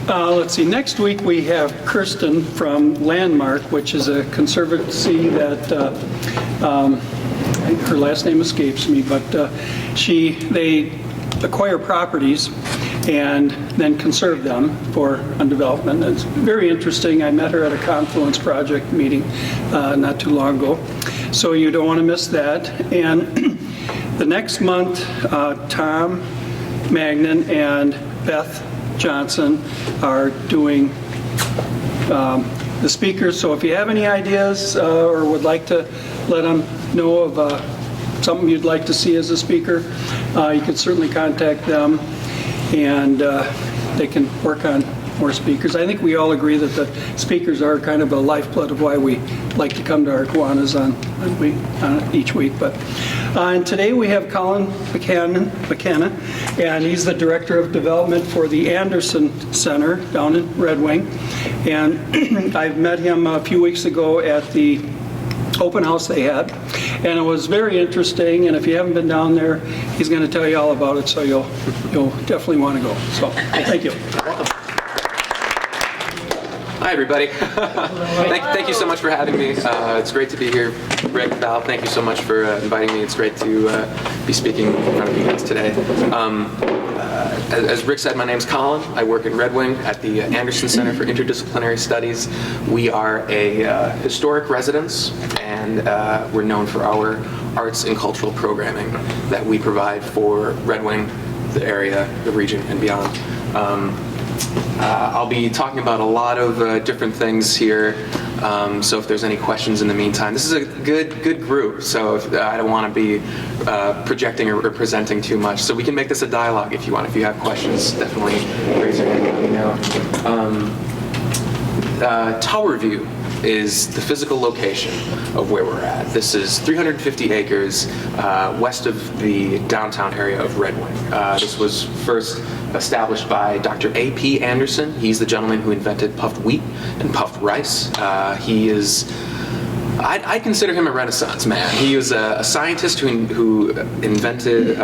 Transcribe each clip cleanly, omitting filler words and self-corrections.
Let's see, next week we have Kirsten from Landmark, which is a conservancy that, her last name escapes me, but they acquire properties and then conserve them for undevelopment. It's very interesting. I met her at a Confluence Project meeting not too long ago, so you don't want to miss that. And the next month, Tom Magnan and Beth Johnson are doing the speakers. So if you have any ideas or would like to let them know of something you'd like to see as a speaker, you can certainly contact them, and they can work on more speakers. I think we all agree that the speakers are kind of a lifeblood of why we like to come to our Kiwanis on each week. But and today we have Collin McCanna, and he's the Director of Development for the Anderson Center down in Red Wing. And I've met him a few weeks ago at the open house they had, and it was very interesting. And if you haven't been down there, he's going to tell you all about it, so you'll definitely want to go. So thank you. Welcome. Hi, everybody. Thank you so much for having me. It's great to be here. Rick, Val, thank you so much for inviting me. It's great to be speaking in front of you guys today. As Rick said, my name's Collin. I work in Red Wing at the Anderson Center for Interdisciplinary Studies. We are a historic residence, and we're known for our arts and cultural programming that we provide for Red Wing, the area, the region, and beyond. I'll be talking about a lot of different things here, so if there's any questions in the meantime. This is a good group, so I don't want to be projecting or presenting too much. So we can make this a dialogue if you want. If you have questions, definitely raise your hand and let me know. Tower View is the physical location of where we're at. This is 350 acres west of the downtown area of Red Wing. This was first established by Dr. A.P. Anderson. He's the gentleman who invented puffed wheat and puffed rice. He is, I consider him a Renaissance man. He was a scientist who invented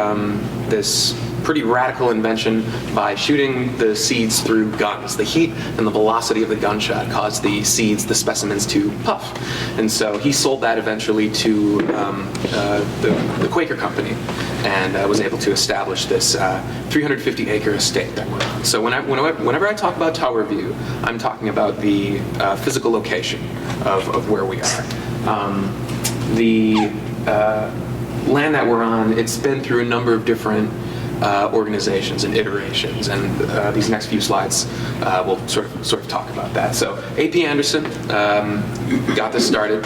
this pretty radical invention by shooting the seeds through guns. The heat and the velocity of the gunshot caused the seeds, the specimens, to puff. And so he sold that eventually to the Quaker Company, and was able to establish this 350-acre estate that we're on. So whenever I talk about Tower View, I'm talking about the physical location of where we are. The land that we're on, it's been through a number of different organizations and iterations, and these next few slides will sort of talk about that. So A.P. Anderson got this started,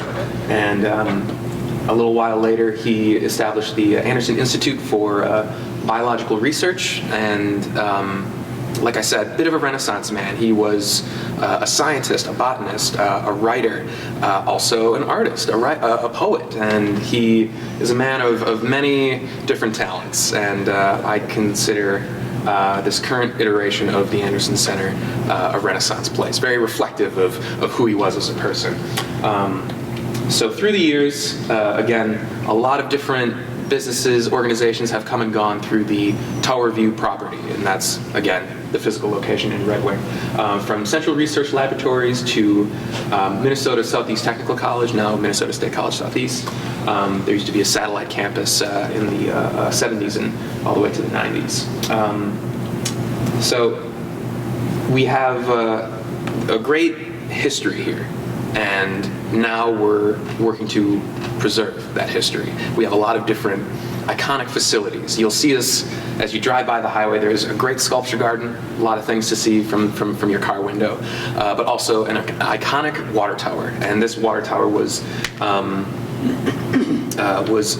and a little while later he established the Anderson Institute for Biological Research, and like I said, a bit of a Renaissance man. He was a scientist, a botanist, a writer, also an artist, a poet, and he is a man of many different talents, and I consider this current iteration of the Anderson Center a Renaissance place, very reflective of who he was as a person. So through the years, again, a lot of different businesses, organizations have come and gone through the Tower View property, and that's, again, the physical location in Red Wing. From Central Research Laboratories to Minnesota Southeast Technical College, now Minnesota State College Southeast. There used to be a satellite campus in the 70s and all the way to the 90s. So we have a great history here, and now we're working to preserve that history. We have a lot of different iconic facilities. You'll see us as you drive by the highway. There's a great sculpture garden, a lot of things to see from your car window, but also an iconic water tower. And this water tower was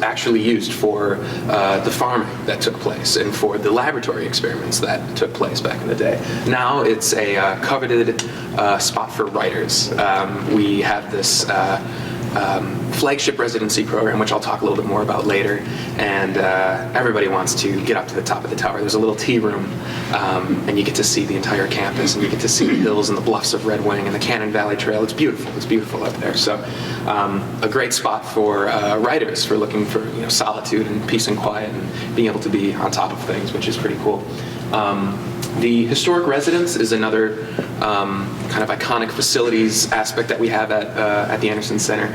actually used for the farming that took place and for the laboratory experiments that took place back in the day. Now it's a coveted spot for writers. We have this flagship residency program, which I'll talk a little bit more about later, and everybody wants to get up to the top of the tower. There's a little tea room, and you get to see the entire campus, and you get to see the hills and the bluffs of Red Wing and the Cannon Valley Trail. It's beautiful up there. So a great spot for writers, for looking for solitude and peace and quiet and being able to be on top of things, which is pretty cool. The historic residence is another kind of iconic facilities aspect that we have at the Anderson Center.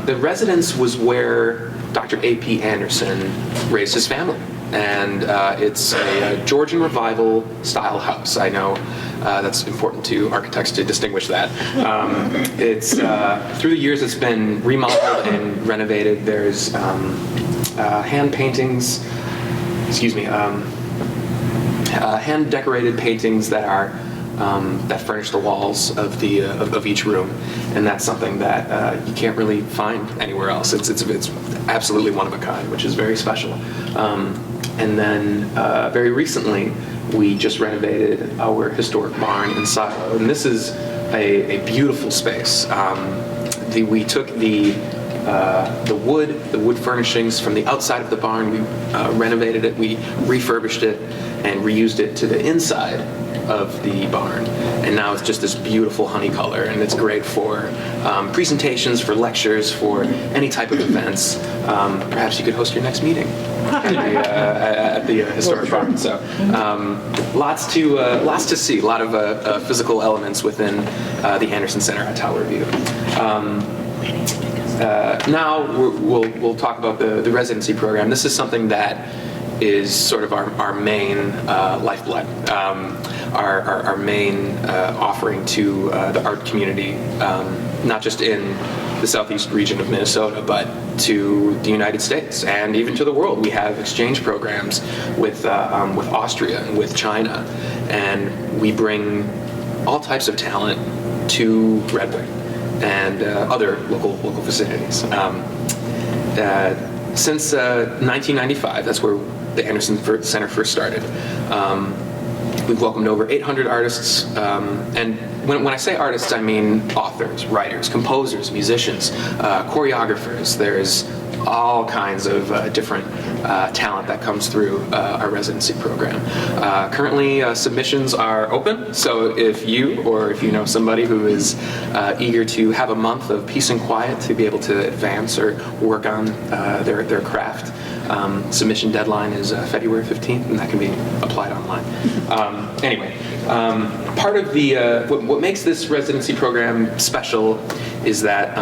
The residence was where Dr. A.P. Anderson raised his family. And it's a Georgian Revival style house. I know that's important to architects to distinguish that. It's through the years it's been remodeled and renovated. There's hand paintings, hand decorated paintings that are that furnish the walls of each room, and that's something that you can't really find anywhere else. It's absolutely one of a kind, which is very special. And then very recently, we just renovated our historic barn in Silo, and this is a beautiful space. We took the wood furnishings from the outside of the barn, we renovated it, we refurbished it, and reused it to the inside of the barn, and now it's just this beautiful honey color, and it's great for presentations, for lectures, for any type of events. Perhaps you could host your next meeting at the historic barn. So lots to see, a lot of physical elements within the Anderson Center at Tower View. Now we'll talk about the residency program. This is something that is sort of our main lifeblood, our main offering to the art community, not just in the southeast region of Minnesota, but to the United States and even to the world. We have exchange programs with Austria and with China, and we bring all types of talent to Red Wing and other local facilities. Since 1995, that's where the Anderson Center first started. We've welcomed over 800 artists, and when I say artists, I mean authors, writers, composers, musicians, choreographers. There's all kinds of different talent that comes through our residency program. Currently, submissions are open, so if you know somebody who is eager to have a month of peace and quiet to be able to advance or work on their craft, submission deadline is February 15th, and that can be applied online. Anyway, part of what makes this residency program special is that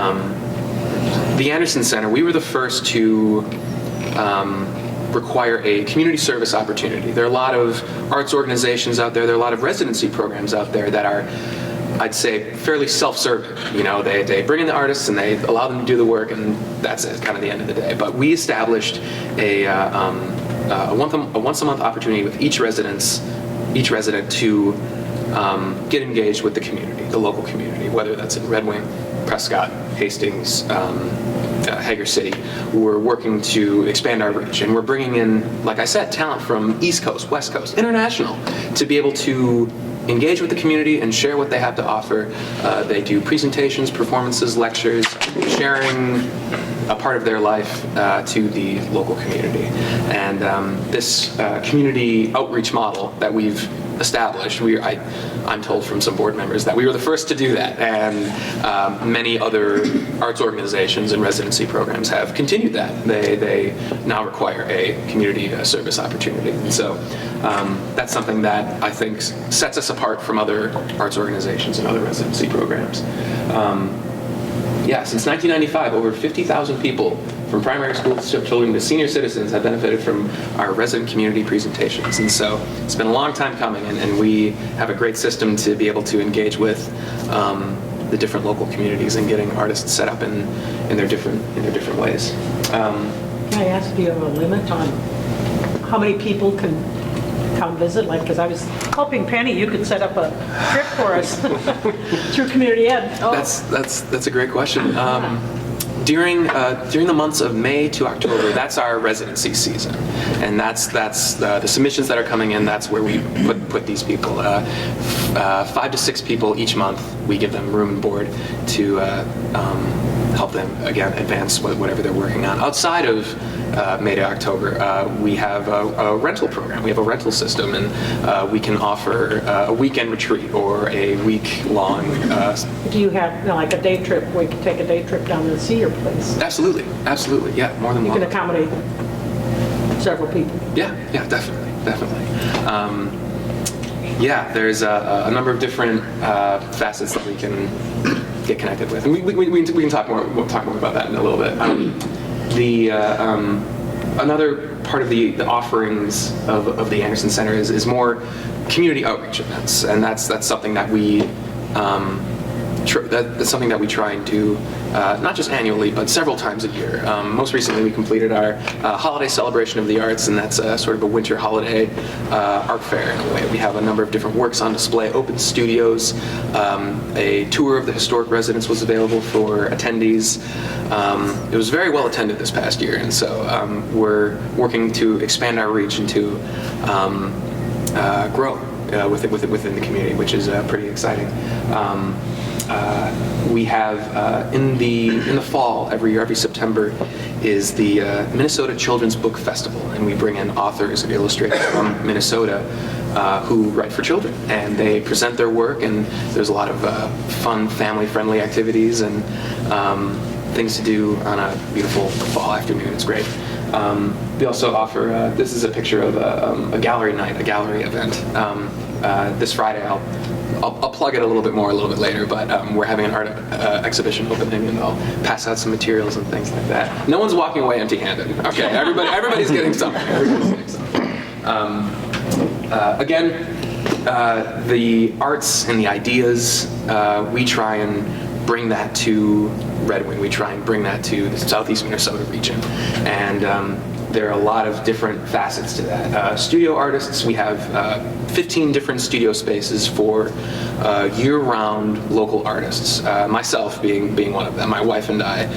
the Anderson Center, we were the first to require a community service opportunity. There are a lot of arts organizations out there, there are a lot of residency programs out there that are, I'd say, fairly self-serving. You know, they bring in the artists and they allow them to do the work, and that's it, kind of the end of the day. But we established a once-a-month opportunity with each resident to get engaged with the community, the local community, whether that's in Red Wing, Prescott, Hastings, Hager City. We're working to expand our reach, and we're bringing in, like I said, talent from East Coast, West Coast, international, to be able to engage with the community and share what they have to offer. They do presentations, performances, lectures, sharing a part of their life to the local community. And this community outreach model that we've established, I'm told from some board members that we were the first to do that, and many other arts organizations and residency programs have continued that. They now require a community service opportunity. And so that's something that I think sets us apart from other arts organizations and other residency programs. Since 1995, over 50,000 people from primary school children to senior citizens have benefited from our resident community presentations. And so it's been a long time coming, and we have a great system to be able to engage with the different local communities and getting artists set up in their different ways. Can I ask, do you have a limit on how many people can come visit? Like, because I was hoping, Penny, you could set up a trip for us through Community Ed. Oh. That's a great question. During the months of May to October, that's our residency season, and that's the submissions that are coming in. That's where we put these people. 5 to 6 people each month. We give them room and board to help them again advance whatever they're working on. Outside of May to October, we have a rental program. We have a rental system, and we can offer a weekend retreat or a week-long. Do you have like a day trip? We can take a day trip down and see your place. Absolutely, yeah, more than you one. You can accommodate several people. Yeah, definitely. Yeah, there's a number of different facets that we can get connected with, and we can talk more. We'll talk more about that in a little bit. Another part of the offerings of the Anderson Center is more community outreach events, and that's something that we that's something that we try and do not just annually, but several times a year. Most recently, we completed our holiday celebration of the arts, and that's sort of a winter holiday art fair in a way. We have a number of different works on display, open studios. A tour of the historic residence was available for attendees. It was very well attended this past year, and so we're working to expand our reach and to grow within the community, which is pretty exciting. We have in the fall every year, every September, is the Minnesota Children's Book Festival, and we bring in authors and illustrators from Minnesota who write for children, and they present their work, and there's a lot of fun, family-friendly activities and things to do on a beautiful fall afternoon. It's great. We also offer, this is a picture of a gallery night, a gallery event. This Friday, I'll plug it a little bit more a little bit later, but we're having an art exhibition opening, and I'll pass out some materials and things like that. No one's walking away empty-handed. Okay, everybody's getting something. Again, the arts and the ideas, we try and bring that to Red Wing. We try and bring that to the southeast Minnesota region, and there are a lot of different facets to that. Studio artists, we have 15 different studio spaces for year-round local artists. Myself being one of them. My wife and I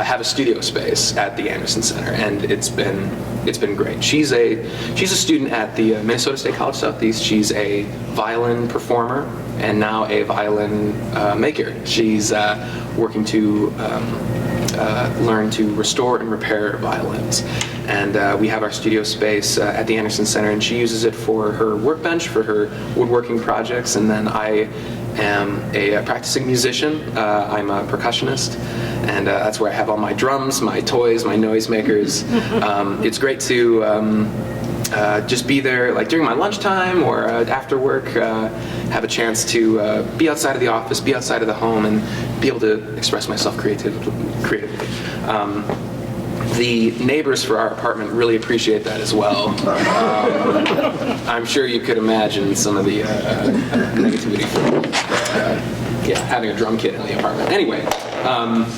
have a studio space at the Anderson Center, and it's been great. She's a student at the Minnesota State College Southeast. She's a violin performer and now a violin maker. She's working to learn to restore and repair violins. And we have our studio space at the Anderson Center, and she uses it for her workbench, for her woodworking projects, and then I am a practicing musician. I'm a percussionist, and that's where I have all my drums, my toys, my noisemakers. It's great to just be there, like during my lunchtime or after work, have a chance to be outside of the office, be outside of the home, and be able to express myself creatively. The neighbors for our apartment really appreciate that as well. I'm sure you could imagine some of the negativity from having a drum kit in the apartment. Anyway,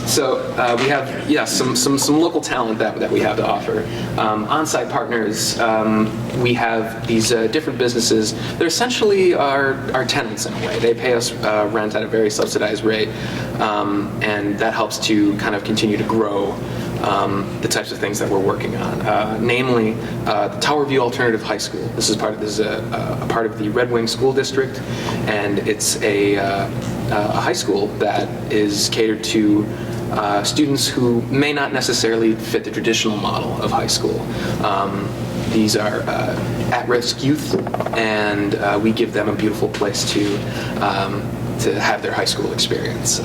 so we have some local talent that we have to offer. On-site partners, we have these different businesses. They're essentially our tenants in a way. They pay us rent at a very subsidized rate, and that helps to kind of continue to grow the types of things that we're working on, namely the Tower View Alternative High School. This is a part of the Red Wing School District, and it's a high school that is catered to students who may not necessarily fit the traditional model of high school. These are at-risk youth, and we give them a beautiful place to have their high school experience.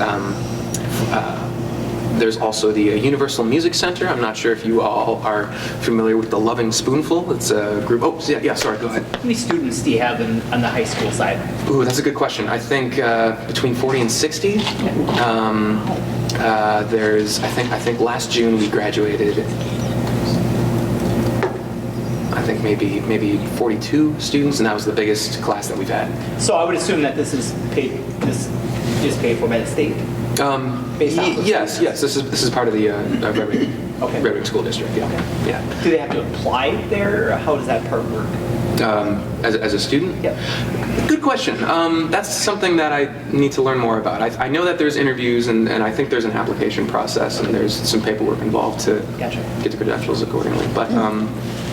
There's also the Universal Music Center. I'm not sure if you all are familiar with the Loving Spoonful. It's a group. Oh, yeah, sorry, go ahead. How many students do you have on the high school side? Ooh, that's a good question. I think between 40 and 60. There's, I think last June we graduated. I think maybe 42 students, and that was the biggest class that we've had. So I would assume that this is paid for by the state. Yes. This is part of the Red Wing School District. Yeah. Okay. Yeah. Do they have to apply there? Or how does that part work? As a student? Yeah. Good question. That's something that I need to learn more about. I know that there's interviews, and I think there's an application process, and there's some paperwork involved to get the credentials accordingly. But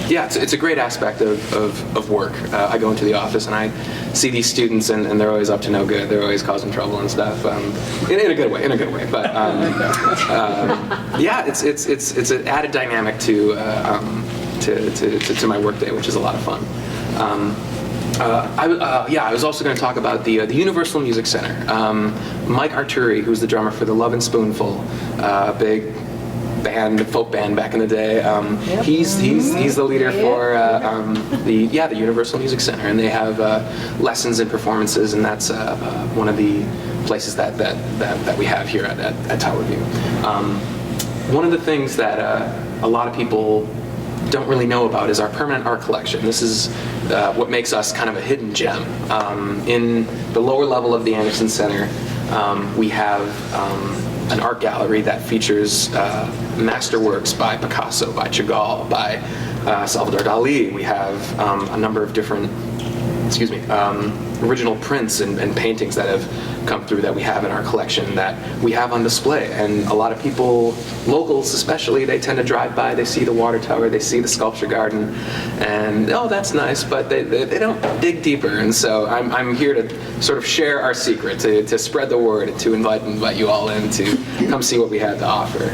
yeah, it's a great aspect of work. I go into the office and I see these students, and they're always up to no good. They're always causing trouble and stuff. In a good way. But yeah, it's an added dynamic to my workday, which is a lot of fun. I was also going to talk about the Universal Music Center. Mike Arturi, who's the drummer for the Love and Spoonful, big band, folk band back in the day. He's the leader for the Universal Music Center, and they have lessons and performances, and that's one of the places that we have here at Tower View. One of the things that a lot of people don't really know about is our permanent art collection. This is what makes us kind of a hidden gem. In the lower level of the Anderson Center, we have an art gallery that features masterworks by Picasso, by Chagall, by Salvador Dali. We have a number of different original prints and paintings that have come through that we have in our collection that we have on display. And a lot of people, locals especially, they tend to drive by, they see the water tower, they see the sculpture garden, and oh, that's nice, but they don't dig deeper. And so I'm here to sort of share our secret, to spread the word, and to invite you all in to come see what we have to offer.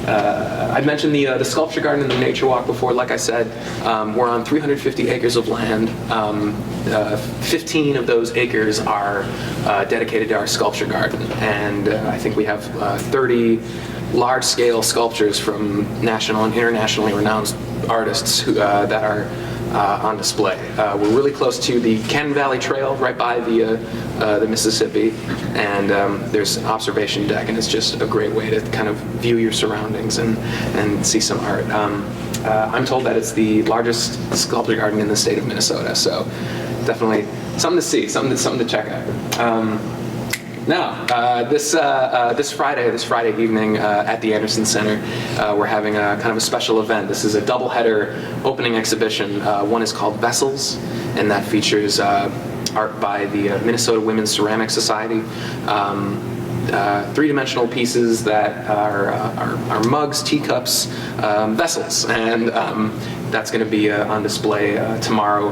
I mentioned the sculpture garden and the nature walk before. Like I said, we're on 350 acres of land. 15 of those acres are dedicated to our sculpture garden, and I think we have 30 large-scale sculptures from national and internationally renowned artists that are on display. We're really close to the Cannon Valley Trail, right by the Mississippi, and there's an observation deck, and it's just a great way to kind of view your surroundings and see some art. I'm told that it's the largest sculpture garden in the state of Minnesota, so definitely something to see, something to check out. Now, this Friday evening at the Anderson Center, we're having a kind of a special event. This is a double-header opening exhibition. One is called Vessels, and that features art by the Minnesota Women's Ceramic Society. Three-dimensional pieces that are mugs, teacups, vessels, and that's going to be on display tomorrow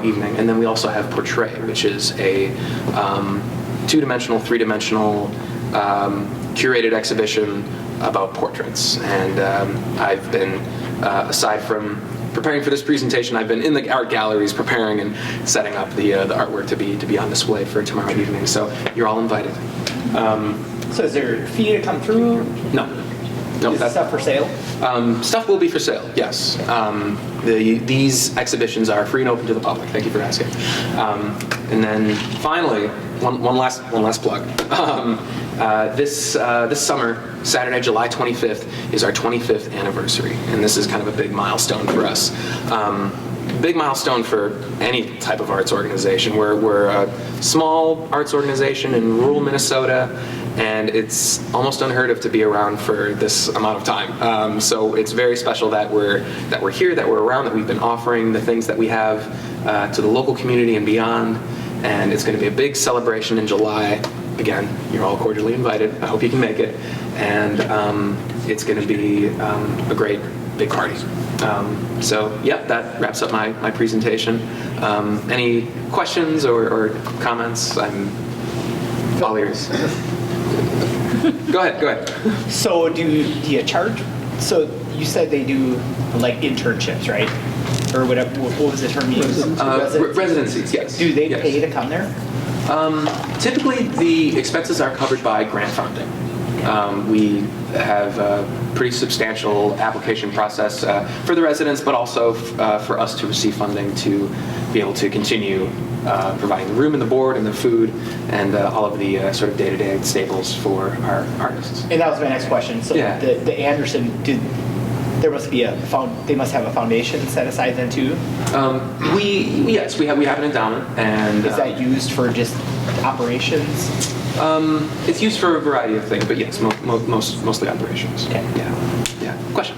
evening. And then we also have Portrait, which is a two-dimensional, three-dimensional curated exhibition about portraits. And I've been, aside from preparing for this presentation, I've been in the art galleries preparing and setting up the artwork to be on display for tomorrow evening. So you're all invited. So is there a fee to come through? No. Is That's stuff for sale? Stuff will be for sale, yes. These exhibitions are free and open to the public. Thank you for asking. And then finally, one last plug. This summer, Saturday, July 25th, is our 25th anniversary, and this is kind of a big milestone for us. Big milestone for any type of arts organization. We're a small arts organization in rural Minnesota, and it's almost unheard of to be around for this amount of time. So it's very special that we're here, that we're around, that we've been offering the things that we have to the local community and beyond. And it's going to be a big celebration in July. Again, you're all cordially invited. I hope you can make it. And it's going to be a great big party. So, yep, that wraps up my presentation. Any questions or comments? I'm all ears. Go ahead. So do you charge? So you said they do like internships, right? Or whatever. What was the term you used? Residencies, yes. Do they Yes. pay to come there? Typically, the expenses are covered by grant funding. We have a pretty substantial application process for the residents, but also for us to receive funding to be able to continue providing the room and the board and the food and all of the sort of day-to-day staples for our artists. And that was my next question. So Yeah. the Anderson, there must be they must have a foundation set aside then too? We have an endowment, and Is that used for just operations? it's used for a variety of things, but yes, mostly operations. Okay. Yeah. Question.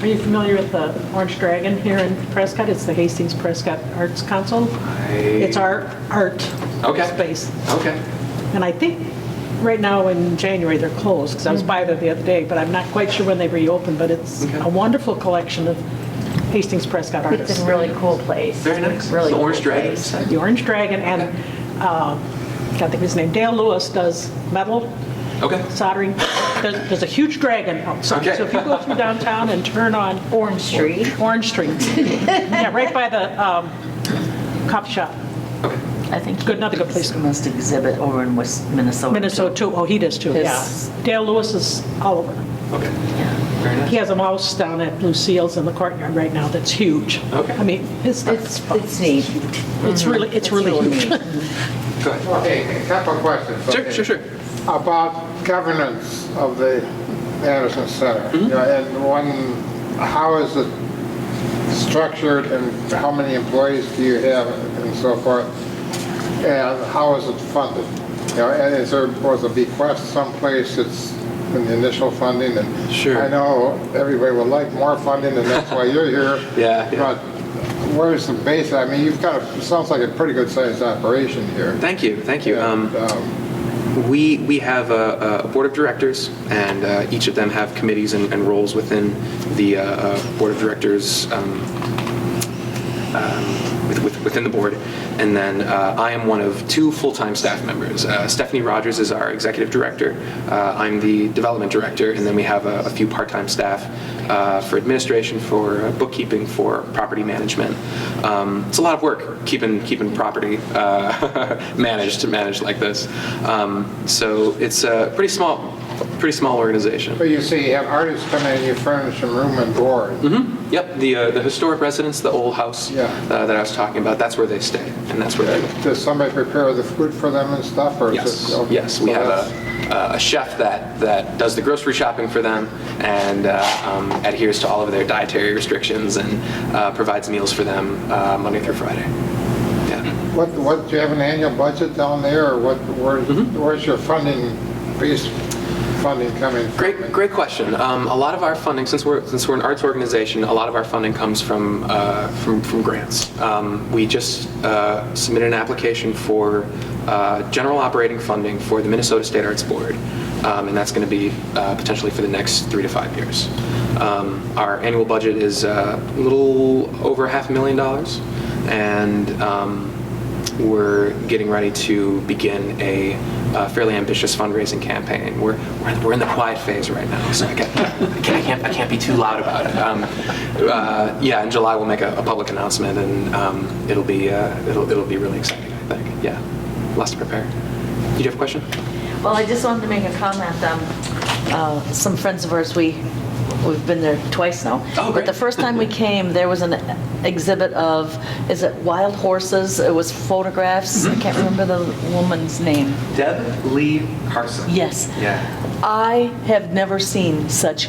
Are you familiar with the Orange Dragon here in Prescott? It's the Hastings Prescott Arts Council. It's our art Okay. space. Okay. And I think right now in January they're closed, because I was by there the other day, but I'm not quite sure when they reopen, but it's a wonderful collection of Hastings Prescott artists. It's a really cool place. Very nice. Really The cool Orange Dragon. place. The Orange Dragon, and can't think of his name. Dale Lewis does metal Okay. soldering. There's a huge dragon outside. Okay. So if you go through downtown and turn on Orange Street. Orange Street, yeah, right by the coffee shop. I think Good, another good place. He must exhibit over in West Minnesota. Minnesota too. Oh, he does too. His- Yeah. Dale Lewis is all over. Okay. Very nice. He has a mouse down at Blue Seals in the courtyard right now that's huge. Okay. I mean, it's neat. It's really huge. Go ahead. Okay, a couple of questions. Sure, okay. sure. About governance of the Anderson Center. You know, and one, how is it structured and how many employees do you have and so forth? And how is it funded? You know, and is there was a bequest someplace that's in the initial funding? And Sure. I know everybody would like more funding and that's why you're here. Yeah. But where's the base? I mean, you've got it sounds like a pretty good sized operation here. Thank you. And, We have a board of directors, and each of them have committees and roles within the board of directors within the board. And then I am one of 2 full-time staff members. Stephanie Rogers is our executive director. I'm the development director, and then we have a few part-time staff for administration, for bookkeeping, for property management. It's a lot of work keeping property managed like this. So it's a pretty small organization. But you say you have artists come in and you furnish them room and board. Yep, the historic residence, the old house Yeah. that I was talking about, that's where they stay, and that's where they live. Does somebody prepare the food for them and stuff? Or Yes, is it, okay, yes, we so have that's- a chef that does the grocery shopping for them and adheres to all of their dietary restrictions and provides meals for them Monday through Friday. Yeah. What, do you have an annual budget down there, or where's your base funding coming from? Great question. A lot of our funding, since we're an arts organization, a lot of our funding comes from grants. We just submitted an application for general operating funding for the Minnesota State Arts Board, and that's going to be potentially for the next 3 to 5 years. Our annual budget is a little over $500,000, and we're getting ready to begin a fairly ambitious fundraising campaign. We're in the quiet phase right now, so I can't be too loud about it. Yeah, in July we'll make a public announcement, and it'll be really exciting, I think. Yeah, lots to prepare. Did you have a question? Well, I just wanted to make a comment. Some friends of ours, we've been there twice now. Oh, but great. the first time we came, there was an exhibit of, is it wild horses? It was photographs. I can't remember the woman's name. Deb Lee Carson. Yes. Yeah. I have never seen such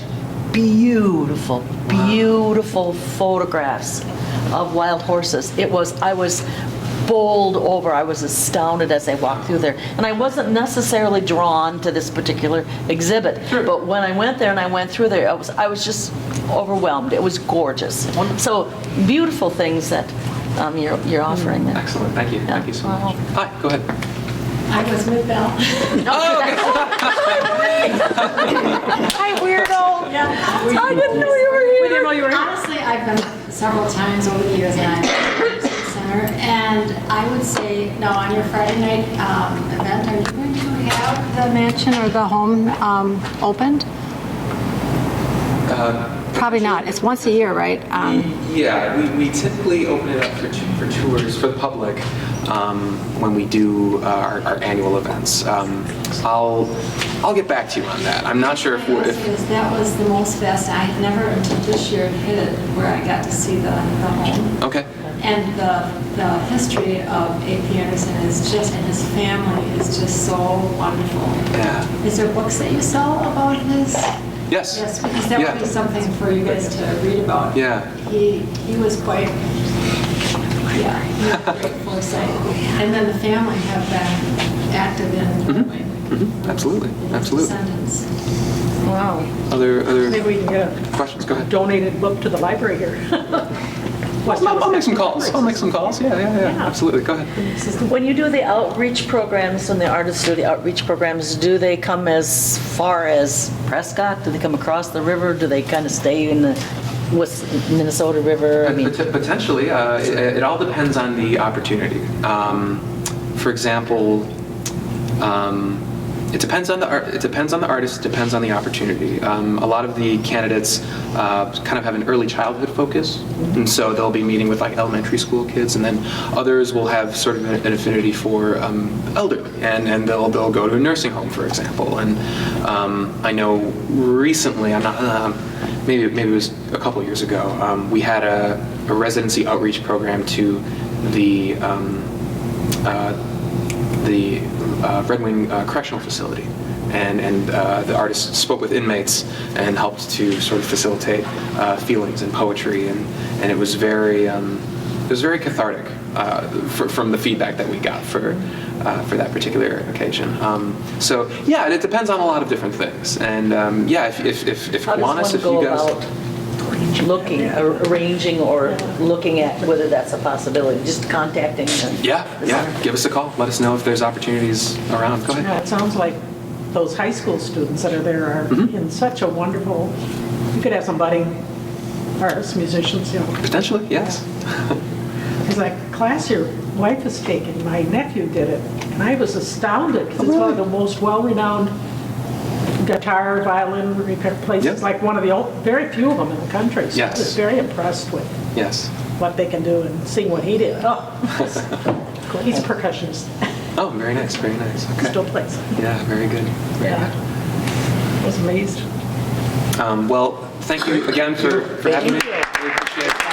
beautiful photographs of wild horses. I was bowled over. I was astounded as I walked through there. And I wasn't necessarily drawn to this particular exhibit. Sure. But when I went there and I went through there, I was just overwhelmed. It was gorgeous. Wonderful. So beautiful things that you're offering there. Excellent. Thank you. Thank you so much. Wow. Hi. Go ahead. I was with Belle. Hi, weirdo. Yeah. I didn't know you were here. We didn't know you were here. Honestly, I've been several times over the years and I've been to the center. And I would say, now on your Friday night event, are you going to have the mansion or the home opened? Probably not. It's once a year, right? Yeah, we typically open it up for tours for the public when we do our annual events. I'll get back to you on that. I'm not sure if That was the most fast. I had never until this year hit it where I got to see the home. okay. And the history of A.P. Anderson is just, and his family is just so wonderful. Yeah. Is there books that you sell about his? Yes. Yes, because that Yeah. would be something for you guys to read about. Yeah. He was quite, he had great foresight. And then the family have been active in Absolutely. Absolutely. descendants. Wow. Other Maybe we can get a questions? Go ahead. donated book to the library here. I'll make some calls. Yeah. Absolutely. Go ahead. When you do the outreach programs, when the artists do the outreach programs, do they come as far as Prescott? Do they come across the river? Do they kind of stay in the Minnesota River? I mean, Potentially. It all depends on the opportunity. For example, It depends on the artist. It depends on the opportunity. A lot of the candidates kind of have an early childhood focus, and so they'll be meeting with like elementary school kids, and then others will have sort of an affinity for elderly, and they'll go to a nursing home, for example. And I know recently, I'm not. Maybe it was a couple years ago. We had a residency outreach program to the Red Wing Correctional Facility, and the artist spoke with inmates and helped to sort of facilitate feelings and poetry, and it was very cathartic from the feedback that we got for that particular occasion. So yeah, it depends on a lot of different things, and yeah, if How Kiwanis, does if one you go guys. about arranging or looking at whether that's a possibility? Just contacting the center? Yeah, give us a call. Let us know if there's opportunities around. Go ahead. Yeah, it sounds like those high school students that are there are in such a wonderful, you could have some budding artists, musicians, you know. Potentially, yes. Because that class your wife has taken, my nephew did it, and I was astounded, because it's one of the most well-renowned guitar, violin repair places, Yep. like one of the very few of them in the country. So I was Yes. very impressed with Yes. what they can do and seeing what he did. Oh, cool. He's a percussionist, Oh, very nice, very nice. Okay. still plays. Yeah, very good. Very Yeah, I was amazed. good. Well, thank you again for having me. Thank you. Really appreciate it.